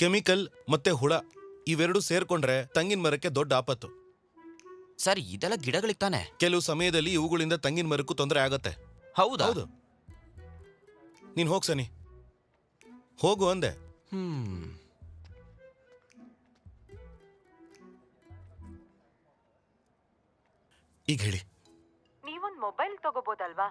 Chemical ಮತ್ತೆ ಹುಳ ಇವೆರಡು ಸೇರ್ಕೊಂಡ್ರೆ ತಂಗಿನ ಮರಕ್ಕೆ ದೊಡ್ಡ ಆಪತ್ತು. ಸರ್ ಇದೆಲ್ಲ ಗಿಡಗಳಿಗೆ ತಾನೆ. ಕೆಲವು ಸಮಯದಲ್ಲಿ ಇವುಗಳಿಂದ ತಂಗಿನ ಮರಕ್ಕೂ ತೊಂದರೆ ಆಗತ್ತೆ. ಹೌದಾ? ಹೌದು. ನೀನ್ ಹೋಗ್ ಸನಿ, ಹೋಗು ಅಂದೆ. ಈಗ ಹೇಳಿ. ನೀವೊಂದ್ ಮೊಬೈಲ್ ತಗೋಬೋದಲ್ವಾ?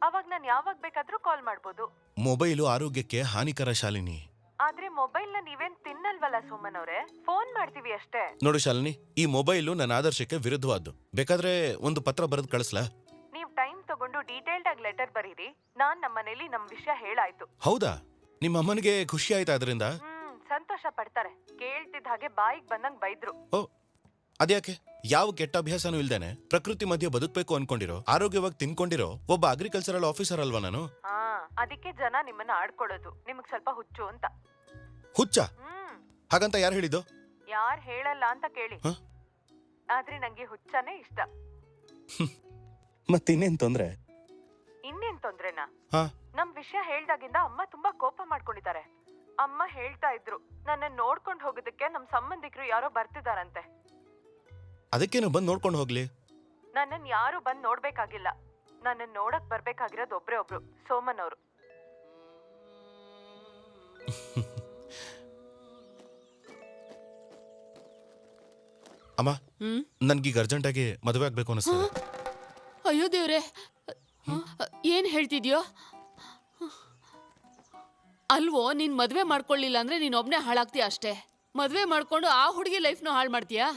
ಅವಾಗ ನಾನು ಯಾವಾಗ ಬೇಕಾದ್ರೂ ಕಾಲ್ ಮಾಡ್ಬೋದು. ಮೊಬೈಲು ಆರೋಗ್ಯಕ್ಕೆ ಹಾನಿಕರ ಶಾಲಿನಿ. ಆದ್ರೆ ಮೊಬೈಲ್ನ ನೀವೇನ್ ತಿನ್ನಲ್ವಲ್ಲ ಸುಮನ್ ಅವ್ರೆ, ಫೋನ್ ಮಾಡ್ತೀವಿ ಅಷ್ಟೇ. ನೋಡು ಶಾಲಿನಿ, ಈ ಮೊಬೈಲು ನನ್ನ ಆದರ್ಶಕ್ಕೆ ವಿರುದ್ಧವಾದ್ದು. ಬೇಕಾದ್ರೆ ಒಂದು ಪತ್ರ ಬರೆದು ಕಳಿಸ್ಲಾ? ನೀವ್ ಟೈಮ್ ತಗೊಂಡು ಡೀಟೇಲ್ಡ್ ಆಗಿ ಲೆಟರ್ ಬರೀರಿ. ನಾನ್ ನಮ್ಮನೇಲಿ ನಮ್ ವಿಷಯ ಹೇಳಾಯ್ತು. ಹೌದಾ? ನಿಮ್ಮ ಅಮ್ಮನಿಗೆ ಖುಷಿ ಆಯ್ತಾ ಅದರಿಂದ? ಸಂತೋಷ ಪಡ್ತಾರೆ. ಕೇಳ್ತಿದ್ದ ಹಾಗೆ ಬಾಯಿಗೆ ಬಂದಂಗ್ ಬೈದ್ರು. ಓ, ಅದ್ಯಾಕೆ? ಯಾವ ಕೆಟ್ಟ ಅಭ್ಯಾಸನೂ ಇಲ್ದೇನೆ ಪ್ರಕೃತಿ ಮಧ್ಯೆ ಬದುಕಬೇಕು ಅನ್ಕೊಂಡಿರೋ, ಆರೋಗ್ಯವಾಗಿ ತಿನ್ಕೊಂಡಿರೋ ಒಬ್ಬ ಅಗ್ರಿಕಲ್ಚರಲ್ ಆಫೀಸರ್ ಅಲ್ವಾ ನಾನು? ಅದಕ್ಕೆ ಜನ ನಿಮ್ಮನ್ನ ಆಡ್ಕೊಳ್ಳೋದು. ನಿಮಗ್ ಸ್ವಲ್ಪ ಹುಚ್ಚು ಅಂತ. ಹುಚ್ಚ? ಹಾಗಂತ ಯಾರು ಹೇಳಿದ್ದು? ಯಾರ್ ಹೇಳಲ್ಲ ಅಂತ ಕೇಳಿ. ಆದ್ರೆ ನಂಗೆ ಹುಚ್ಚನೇ ಇಷ್ಟ. ಮತ್ತಿನ್ನೇನ್ ತೊಂದ್ರೆ? ಇನ್ನೇನ್ ತೊಂದ್ರೆನಾ? ನಮ್ ವಿಷಯ ಹೇಳ್ದಾಗಿಂದ ಅಮ್ಮ ತುಂಬಾ ಕೋಪ ಮಾಡ್ಕೊಂಡಿದ್ದಾರೆ. ಅಮ್ಮ ಹೇಳ್ತಾ ಇದ್ರು, ನನ್ನ ನೋಡ್ಕೊಂಡ್ ಹೋಗೋದಕ್ಕೆ ನಮ್ ಸಂಬಂಧಿಕರು ಯಾರೋ ಬರ್ತಿದಾರಂತೆ. ಅದಕ್ಕೇನು, ಬಂದ್ ನೋಡ್ಕೊಂಡು ಹೋಗ್ಲಿ. ನನ್ನನ್ ಯಾರು ಬಂದ್ ನೋಡ್ಬೇಕಾಗಿಲ್ಲ. ನನ್ನನ್ ನೋಡಕ್ ಬರ್ಬೇಕಾಗಿರೋದು ಒಬ್ರೇ ಒಬ್ರು, ಸೋಮನ್ ಅವರು. ಅಮ್ಮ, ನನ್ಗೀಗ ಅರ್ಜೆಂಟ್ ಆಗಿ ಮದುವೆ ಆಗ್ಬೇಕು ಅನಿಸ್ತದೆ. ಅಯ್ಯೋ ದೇವ್ರೆ, ಏನ್ ಹೇಳ್ತಿದ್ಯೋ? ಅಲ್ವೋ, ನೀನ್ ಮದ್ವೆ ಮಾಡ್ಕೊಳ್ಳಿಲ್ಲ ಅಂದ್ರೆ ನೀನ್ ಒಬ್ನೇ ಹಾಳಾಗ್ತೀಯ ಅಷ್ಟೇ. ಮದ್ವೆ ಮಾಡ್ಕೊಂಡು ಆ ಹುಡುಗಿ ಲೈಫ್ನ ಹಾಳು ಮಾಡ್ತೀಯಾ?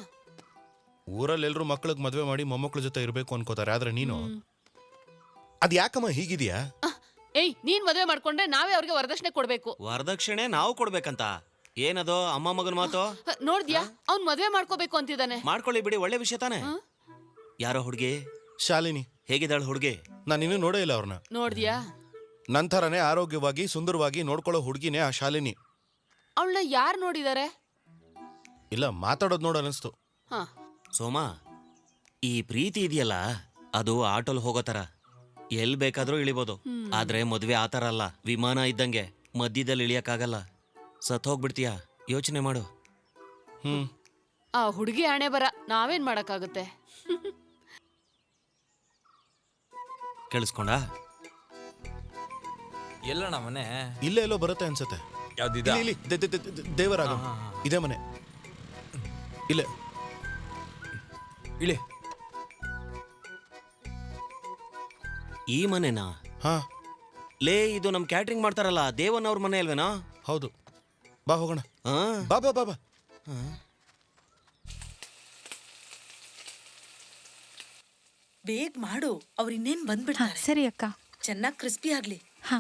ಊರಲ್ಲಿ ಎಲ್ರು ಮಕ್ಳಿಗೆ ಮದ್ವೆ ಮಾಡಿ ಮೊಮ್ಮಕ್ಳ ಜೊತೆ ಇರ್ಬೇಕು ಅನ್ಕೋತಾರೆ, ಆದ್ರೆ ನೀನು ಅದ್ ಯಾಕಮ್ಮ ಹೀಗಿದ್ಯಾ? ಏಯ್, ನೀನ್ ಮದ್ವೆ ಮಾಡ್ಕೊಂಡ್ರೆ ನಾವೇ ಅವ್ರಿಗೆ ವರದಕ್ಷಿಣೆ ಕೊಡ್ಬೇಕು. ವರದಕ್ಷಿಣೆ ನಾವು ಕೊಡ್ಬೇಕಂತ? ಏನದು ಅಮ್ಮ ಮಗನ ಮಾತು? ನೋಡ್ದ್ಯಾ, ಅವ್ನ್ ಮದ್ವೆ ಮಾಡ್ಕೋಬೇಕು ಅಂತಿದ್ದಾನೆ. ಮಾಡ್ಕೊಳ್ಳಿ ಬಿಡಿ, ಒಳ್ಳೆ ವಿಷಯ ತಾನೆ. ಯಾರೋ ಹುಡುಗಿ? ಶಾಲಿನಿ. ಹೇಗಿದ್ದಾಳ ಹುಡುಗಿ? ನಾನು ಇನ್ನೂ ನೋಡೇ ಇಲ್ಲ ಅವ್ರನ್ನ. ನೋಡ್ದ್ಯಾ? ನಂತರನೇ ಆರೋಗ್ಯವಾಗಿ ಸುಂದರವಾಗಿ ನೋಡ್ಕೊಳ್ಳೋ ಹುಡುಗಿನೇ ಆ ಶಾಲಿನಿ. ಅವಳನ್ನ ಯಾರು ನೋಡಿದಾರೆ? ಇಲ್ಲ, ಮಾತಾಡೋದು ನೋಡ ಅನಿಸ್ತು. ಸೋಮ, ಈ ಪ್ರೀತಿ ಇದೆಯಲ್ಲ, ಅದು ಆಟೋಲ್ ಹೋಗೋ ತರ, ಎಲ್ ಬೇಕಾದ್ರೂ ಇಳಿಬೋದು. ಆದ್ರೆ ಮದ್ವೆ ಆತರ ಅಲ್ಲ, ವಿಮಾನ ಇದ್ದಂಗೆ ಮಧ್ಯದಲ್ಲಿ ಇಳಿಯಕ್ಕಾಗಲ್ಲ. ಸತ್ ಹೋಗ್ಬಿಡ್ತೀಯ, ಯೋಚನೆ ಮಾಡು. ಆ ಹುಡುಗಿ ಹಣೆ ಬರ, ನಾವೇನ್ ಮಾಡಕ್ಕಾಗುತ್ತೆ? ಕೇಳಿಸ್ಕೊಂಡ? ಎಲ್ಲಣ್ಣ ಮನೆ? ಇಲ್ಲೇ ಎಲ್ಲೋ ಬರುತ್ತೆ ಅನ್ಸತ್ತೆ. ದೇವರಾಗ ಇದೇ ಮನೆ. ಇಲ್ಲೇ ಇಳಿ. ಈ ಮನೆನಾ? ಲೇ, ಇದು ನಮ್ ಕ್ಯಾಟ್ರಿಂಗ್ ಮಾಡ್ತಾರಲ್ಲ ದೇವನ್ ಅವ್ರ ಮನೆ ಅಲ್ವೇನಾ? ಹೌದು, ಬಾ ಹೋಗೋಣ. ಬಾ ಬಾ ಬಾ ಬಾ. ಬೇಗ ಮಾಡು, ಅವ್ರು ಇನ್ನೇನ್ ಬಂದ್ಬಿಡ್ತಾರೆ. ಸರಿ ಅಕ್ಕ. ಚೆನ್ನಾಗಿ ಕ್ರಿಸ್ಪಿ ಆಗ್ಲಿ. ಹಾ.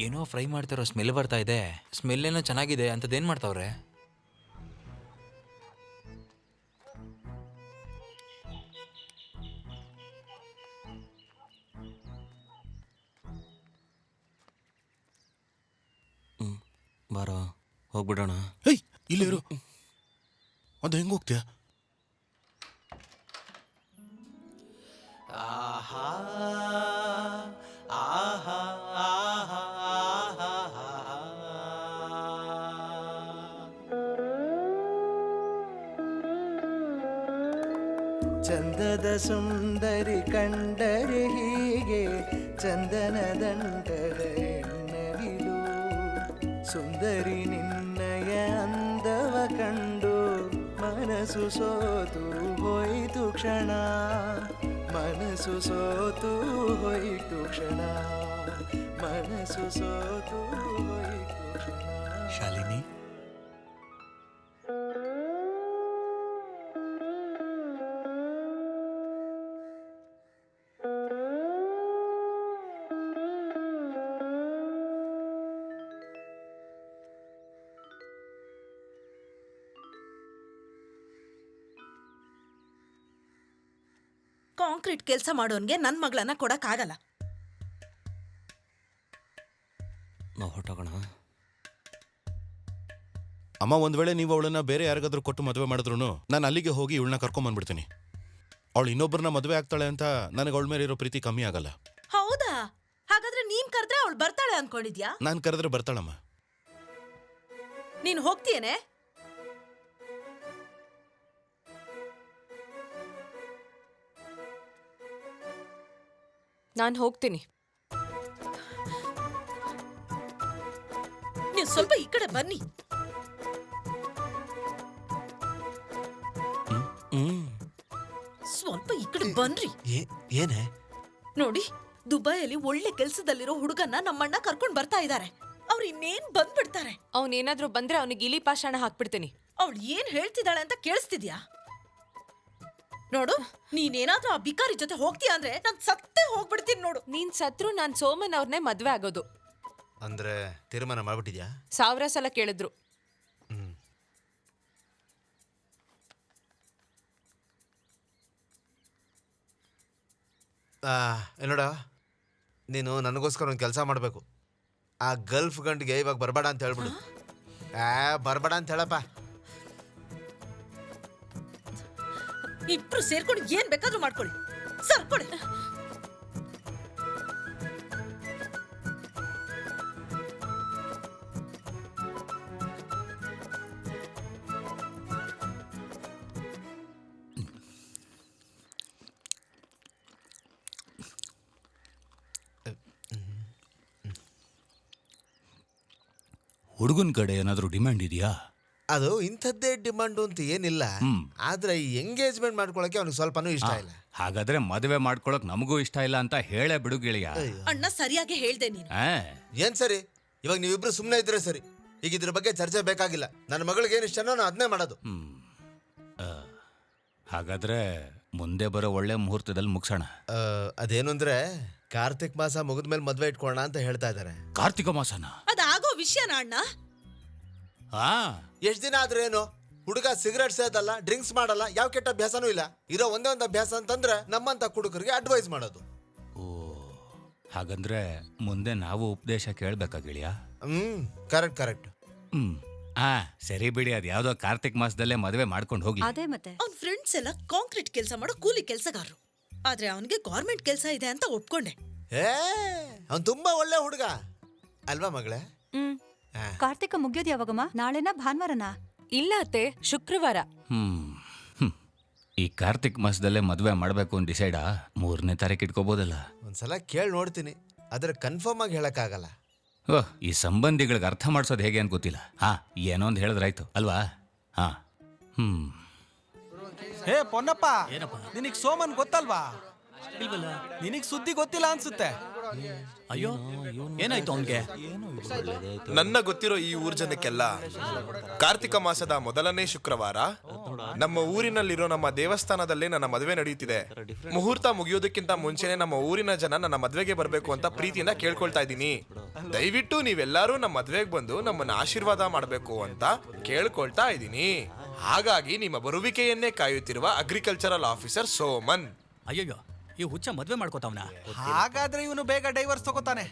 ಏನೋ ಫ್ರೈ ಮಾಡ್ತಾರೋ ಸ್ಮೆಲ್ ಬರ್ತಾ ಇದೆ. ಸ್ಮೆಲ್ ಏನೋ ಚೆನ್ನಾಗಿದೆ. ಅಂತದೇನ್ ಮಾಡ್ತಾವ್ರೆ? ಬಾರೋ, ಹೋಗ್ಬಿಡೋಣ. ಹೇಯ್, ಇಲ್ಲಿರು. ಅದು ಹೆಂಗ ಹೋಗ್ತೀಯ? ಚಂದದ ಸುಂದರಿ ಕಂಡರೆ ಹೀಗೆ ಚಂದನ ದಂಡದ ಎನ್ನವಿಲು. ಸುಂದರಿ ನಿನ್ನಯ ಅಂದವ ಕಂಡು ಮನಸ್ಸು ಸೋತು ಹೋಯಿತು ಕ್ಷಣ. ಮನಸ್ಸು ಸೋತು ಹೋಯಿತು ಕ್ಷಣ. ಮನಸ್ಸು ಸೋತು ಹೋಯಿತು ಕ್ಷಣ. ಶಾಲಿನಿ, ಕಾಂಕ್ರೀಟ್ ಕೆಲಸ ಮಾಡೋನ್ಗೆ ನನ್ ಮಗಳನ್ನ ಕೊಡಕ್ ಆಗಲ್ಲ. ನಾವು ಹೊಟ್ಟೋಗೋಣ. ಅಮ್ಮ, ಒಂದ್ ವೇಳೆ ನೀವು ಅವಳನ್ನ ಬೇರೆ ಯಾರಿಗಾದ್ರೂ ಕೊಟ್ಟು ಮದುವೆ ಮಾಡಿದ್ರು ನಾನು ಅಲ್ಲಿಗೆ ಹೋಗಿ ಇವಳನ್ನ ಕರ್ಕೊಂಡ್ ಬಂದ್ಬಿಡ್ತೀನಿ. ಅವಳು ಇನ್ನೊಬ್ಬರನ್ನ ಮದುವೆ ಆಗ್ತಾಳೆ ಅಂತ ನನಗೆ ಅವಳ ಮೇಲೆ ಇರೋ ಪ್ರೀತಿ ಕಮ್ಮಿ ಆಗಲ್ಲ. ಹೌದಾ? ಹಾಗಾದ್ರೆ ನೀನ್ ಕರೆದ್ರೆ ಅವಳು ಬರ್ತಾಳೆ ಅನ್ಕೊಂಡಿದ್ಯಾ? ನಾನು ಕರೆದ್ರೆ ಬರ್ತಾಳಮ್ಮ. ನೀನ್ ಹೋಗ್ತೀಯೇನೆ? ನಾನು ಹೋಗ್ತೀನಿ. ನೀವು ಸ್ವಲ್ಪ ಈ ಕಡೆ ಬನ್ನಿ. ಸ್ವಲ್ಪ ಈ ಕಡೆ ಬನ್ರಿ. ಏನೇ? ನೋಡಿ, ದುಬೈಯಲ್ಲಿ ಒಳ್ಳೆ ಕೆಲ್ಸದಲ್ಲಿರೋ ಹುಡುಗನ್ನ ನಮ್ಮಣ್ಣ ಕರ್ಕೊಂಡ್ ಬರ್ತಾ ಇದ್ದಾರೆ. ಅವ್ರು ಇನ್ನೇನ್ ಬಂದ್ಬಿಡ್ತಾರೆ. ಅವನೇನಾದ್ರೂ ಬಂದ್ರೆ ಅವನಿಗೆ ಇಲಿ ಪಾಷಾಣ ಹಾಕ್ಬಿಡ್ತೀನಿ. ಅವಳು ಏನ್ ಹೇಳ್ತಿದ್ದಾಳೆ ಅಂತ ಕೇಳಿಸ್ತಿದ್ಯಾ? ನೋಡು, ನೀನೇನಾದ್ರೂ ಆ ಬಿಕಾರಿ ಜೊತೆ ಹೋಗ್ತೀಯ ಅಂದ್ರೆ ನಾನ್ ಸತ್ತೇ ಹೋಗ್ಬಿಡ್ತೀನಿ ನೋಡು. ನೀನ್ ಸತ್ರು ನಾನ್ ಸೋಮನ್ ಅವ್ರನ್ನೇ ಮದ್ವೆ ಆಗೋದು. ಅಂದ್ರೆ ತೀರ್ಮಾನ ಮಾಡ್ಬಿಟ್ಟಿದ್ಯಾ? 1000 ಸಲ ಕೇಳಿದ್ರು. ನೋಡ, ನೀನು ನನಗೋಸ್ಕರ ಒಂದು ಕೆಲಸ ಮಾಡಬೇಕು. ಆ ಗಲ್ಫ್ ಗಂಟಿಗೆ ಇವಾಗ ಬರಬೇಡ ಅಂತ ಹೇಳ್ಬಿಡು. ಬರಬೇಡ ಅಂತ ಹೇಳಪ್ಪ. ಇಬ್ರು ಸೇರ್ಕೊಂಡು ಏನ್ ಬೇಕಾದ್ರೂ ಮಾಡ್ಕೊಳ್ಳಿ. ಸರ್ಕೊಳ್ಳಿ. ಹುಡುಗನ ಕಡೆ ಏನಾದರೂ ಡಿಮ್ಯಾಂಡ್ ಇದೆಯಾ? ಅದು ಇಂಥದ್ದೇ ಡಿಮಾಂಡು ಅಂತ ಏನಿಲ್ಲ. ಆದ್ರೆ ಈ ಎಂಗೇಜ್ಮೆಂಟ್ ಮಾಡ್ಕೊಳಕ್ಕೆ ಅವ್ನಿಗೆ ಸ್ವಲ್ಪನೂ ಇಷ್ಟ ಇಲ್ಲ. ಹಾಗಾದ್ರೆ ಮದುವೆ ಮಾಡ್ಕೊಳಕ್ ನಮಗೂ ಇಷ್ಟ ಇಲ್ಲ ಅಂತ ಹೇಳೇ ಬಿಡು ಗೆಳೆಯ. ಅಣ್ಣ ಸರಿಯಾಗಿ ಹೇಳ್ದೆ ನೀನು. ಏನ್ ಸರಿ? ಇವಾಗ ನೀವಿಬ್ರು ಸುಮ್ಮನೆ ಇದ್ರೆ ಸರಿ. ಈಗ ಇದ್ರ ಬಗ್ಗೆ ಚರ್ಚೆ ಬೇಕಾಗಿಲ್ಲ. ನನ್ನ ಮಗಳಿಗೆ ಏನು ಇಷ್ಟನೋ ನಾನು ಅದನ್ನೇ ಮಾಡೋದು. ಹಾಗಾದ್ರೆ ಮುಂದೆ ಬರೋ ಒಳ್ಳೆ ಮುಹೂರ್ತದಲ್ಲಿ ಮುಗಿಸೋಣ. ಅದೇನು ಅಂದ್ರೆ ಕಾರ್ತಿಕ್ ಮಾಸ ಮುಗಿದ್ಮೇಲೆ ಮದ್ವೆ ಇಟ್ಕೊಳ್ಳೋಣ ಅಂತ ಹೇಳ್ತಾ ಇದಾರೆ. ಕಾರ್ತಿಕ ಮಾಸನ? ಅದಾಗೋ ವಿಷಯನ ಅಣ್ಣ? ಎಷ್ಟ್ ದಿನ ಆದ್ರೆ ಏನು? ಹುಡುಗ ಸಿಗರೇಟ್ ಸೇದಲ್ಲ, ಡ್ರಿಂಕ್ಸ್ ಮಾಡಲ್ಲ, ಯಾವ ಕೆಟ್ಟ ಅಭ್ಯಾಸನೂ ಇಲ್ಲ. ಇರೋ ಒಂದೇ ಒಂದು ಅಭ್ಯಾಸ ಅಂತಂದ್ರೆ ನಮ್ಮಂತ ಹುಡುಗರಿಗೆ ಅಡ್ವೈಸ್ ಮಾಡೋದು. ಓ, ಹಾಗಂದ್ರೆ ಮುಂದೆ ನಾವು ಉಪದೇಶ ಕೇಳ್ಬೇಕಾ ಗೆಳೆಯ? Correct correct. ಸರಿ ಬಿಡಿ, ಅದ್ ಯಾವ್ದೋ ಕಾರ್ತಿಕ್ ಮಾಸದಲ್ಲೇ ಮದುವೆ ಮಾಡ್ಕೊಂಡು ಹೋಗ್ಲಿ. ಅದೇ ಮತ್ತೆ ಅವ್ನ ಫ್ರೆಂಡ್ಸ್ ಎಲ್ಲ ಕಾಂಕ್ರೀಟ್ ಕೆಲಸ ಮಾಡೋ ಕೂಲಿ ಕೆಲಸಗಾರರು. ಆದ್ರೆ ಅವನಿಗೆ ಗೌರ್ಮೆಂಟ್ ಕೆಲಸ ಇದೆ ಅಂತ ಒಪ್ಕೊಂಡೆ. ಅವ್ನು ತುಂಬಾ ಒಳ್ಳೆ ಹುಡುಗ ಅಲ್ವಾ ಮಗಳೇ? ಕಾರ್ತಿಕ ಮುಗಿಯೋದು ಯಾವಾಗಮ್ಮ? ನಾಳೆನಾ ಭಾನುವಾರನಾ? ಇಲ್ಲ ಅತ್ತೆ, ಶುಕ್ರವಾರ. ಈ ಕಾರ್ತಿಕ್ ಮಾಸದಲ್ಲೇ ಮದುವೆ ಮಾಡ್ಬೇಕು ಅಂತ ಡಿಸೈಡಾ? 3ನೇ ತಾರೀಕು ಇಟ್ಕೋಬೋದಲ್ಲ? ಒಂದ್ಸಲ ಕೇಳಿ ನೋಡ್ತೀನಿ, ಆದ್ರೆ ಕನ್ಫರ್ಮ್ ಆಗಿ ಹೇಳಕ್ಕಾಗಲ್ಲ. ಓಹ್, ಈ ಸಂಬಂಧಿಗಳಿಗೆ ಅರ್ಥ ಮಾಡ್ಸೋದು ಹೇಗೆ ಅಂತ ಗೊತ್ತಿಲ್ಲ. ಏನೋ ಒಂದು ಹೇಳಿದ್ರಾಯ್ತು ಅಲ್ವಾ? ಹೇ ಪೊನ್ನಪ್ಪ, ನಿನಗ್ ಸೋಮನ್ ಗೊತ್ತಲ್ವಾ? ನಿನಗ್ ಸುದ್ದಿ ಗೊತ್ತಿಲ್ಲ ಅನ್ಸುತ್ತೆ. ಅಯ್ಯೋ, ಏನಾಯ್ತು ಅವನ್ಗೆ? ನನ್ನ ಗೊತ್ತಿರೋ ಈ ಊರ್ ಜನಕ್ಕೆಲ್ಲ ಕಾರ್ತಿಕ ಮಾಸದ ಮೊದಲನೇ ಶುಕ್ರವಾರ ನಮ್ಮ ಊರಿನಲ್ಲಿರೋ ನಮ್ಮ ದೇವಸ್ಥಾನದಲ್ಲೇ ನನ್ನ ಮದುವೆ ನಡೆಯುತ್ತಿದೆ. ಮುಹೂರ್ತ ಮುಗಿಯೋದಕ್ಕಿಂತ ಮುಂಚೆನೆ ನಮ್ಮ ಊರಿನ ಜನ ನನ್ನ ಮದುವೆಗೆ ಬರಬೇಕು ಅಂತ ಪ್ರೀತಿಯಿಂದ ಕೇಳ್ಕೊಳ್ತಾ ಇದ್ದೀನಿ. ದಯವಿಟ್ಟು ನೀವೆಲ್ಲರೂ ನಮ್ಮ ಮದುವೆಗೆ ಬಂದು ನಮ್ಮನ್ನ ಆಶೀರ್ವಾದ ಮಾಡಬೇಕು ಅಂತ ಕೇಳ್ಕೊಳ್ತಾ ಇದ್ದೀನಿ. ಹಾಗಾಗಿ ನಿಮ್ಮ ಬರುವಿಕೆಯನ್ನೇ ಕಾಯುತ್ತಿರುವ ಅಗ್ರಿಕಲ್ಚರಲ್ ಆಫೀಸರ್ ಸೋಮನ್. ಅಯ್ಯಯ್ಯೋ, ಈ ಹುಚ್ಚ ಮದ್ವೆ ಮಾಡ್ಕೋತಾವನ? ಹಾಗಾದ್ರೆ ಇವನು ಬೇಗ ಡೈವರ್ಸ್ ತಗೋತಾನೆ.